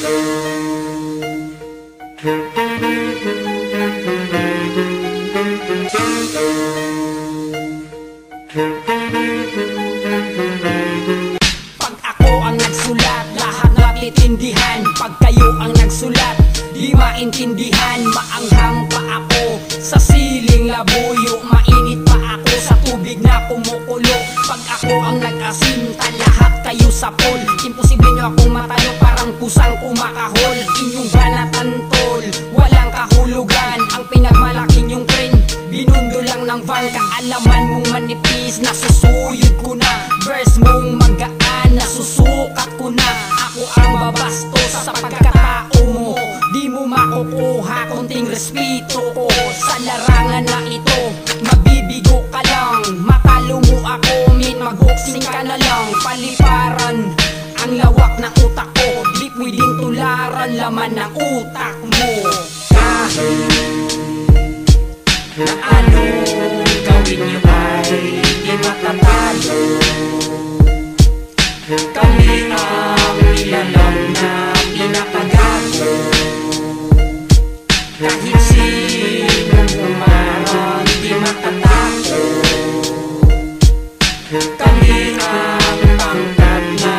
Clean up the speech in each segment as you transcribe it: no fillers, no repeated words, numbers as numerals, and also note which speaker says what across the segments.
Speaker 1: Pag ako ang nagsulat, lahat natitindihan. Pag kayo ang nagsulat, di maintindihan. Maanghang pa ako sa siling labuyo, mainit pa ako sa tubig na kumukulo. Pag ako ang nag-asinta, lahat kayo sa pool. Imposible nyo akong matalo, parang pusang kumakahol. Inyong banatan tol, walang kahulugan. Ang pinagmalaki nyong trend, binundo lang ng van. Kaalaman mong manipis, nasusuyod ko na. Verse mong magaan, nasusukat ko na. Ako ang babastos sa pagkatao mo, di mo makukuha konting respeto ko. Sa larangan na ito, mabibigo ka lang. Matalo mo ako, min mag-boxing ka na lang. Paliparan ang lawak ng utak ko, di pwedeng tularan laman ng utak mo. Na anong gawin nyo ay di matatalo. Kami ang nilalang na pinakagago. Kahit sinong umarang di matatalo. Kami ang pangkat na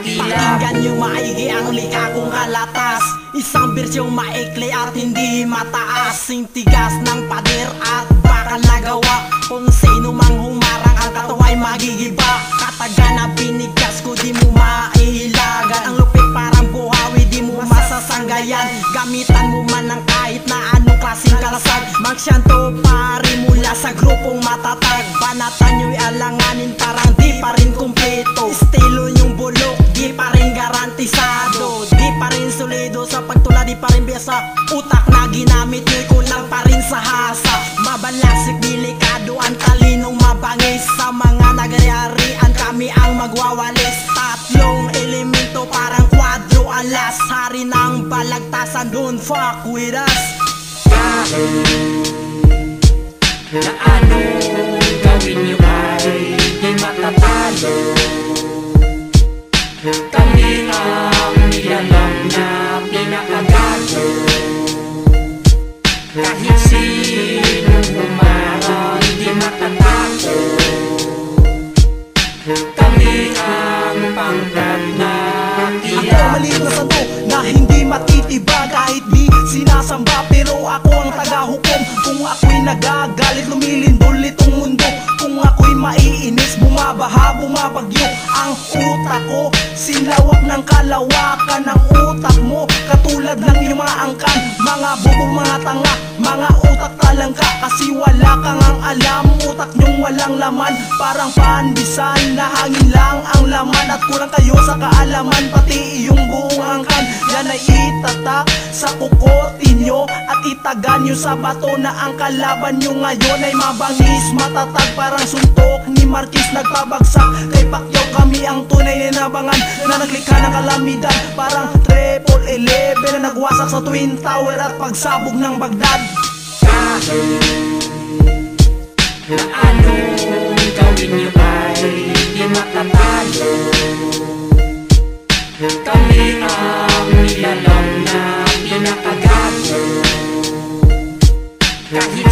Speaker 1: kilala.
Speaker 2: Pakinggan nyo maigi ang lika kong alatas. Isang bersyong maikli at hindi mataas. Sing tigas ng pader at bakal na gawa. Kung sino mang humarang ang katawa'y magigiba. Katagan ang pinigas ko, di mo maihilagan. Ang lupit parang buhawi, di mo masasanggayan. Gamitan mo man ng kahit na anong klaseng kalasag. Magsyanto pari mula sa grupong matatag. Banatan nyo'y alanganin, parang di pa rin kumpleto. Estilo nyong bulok, di pa rin garantisado. Di pa rin solido sa pagtula, di pa rin biyasa. Utak na ginamit nyo'y kulang pa rin sa hasa. Mabalasik, delikado, ang talinong mabangis. Sa mga nagayarian kami ang magwawalis. Tatlong elemento parang kwadro alas. Hari ng balagtasan, don't fuck with us.
Speaker 1: Na anong gawin nyo ay di matatalo. Kami ang nilalang na pinakagago. Kahit sinong umarang di matatalo. Kami ang pangkat na kilala.
Speaker 2: Ako ang maliit na santo na hindi matitibag. Kahit di sinasamba, pero ako ang tagahukom. Kung ako'y nagagalit, lumilindol itong mundo. Kung ako'y maiinis, bumabaha, bumabagyo ang utak ko. Sinlawak ng kalawakan ng utak mo. Katulad ng yumaangkan, mga bobo, mga tanga, mga utak talangka. Kasi wala kang ang alam, utak nyong walang laman. Parang pandisan na hangin lang ang laman. At kulang kayo sa kaalaman, pati iyong buong angkan. Yan ay itatak sa kukotin nyo at itagan nyo sa bato na ang kalaban nyo ngayon ay mabangis, matatag parang suntok ni Marquez nagpabagsak. Kay Pacquiao kami ang tunay na nabangan na naglikha ng kalamidad. Parang 11 na nagwasak sa Twin Tower at pagsabog ng Baghdad.
Speaker 1: Na anong gawin nyo ay di matatalo. Kami ang nilalang na pinakagago. Kahit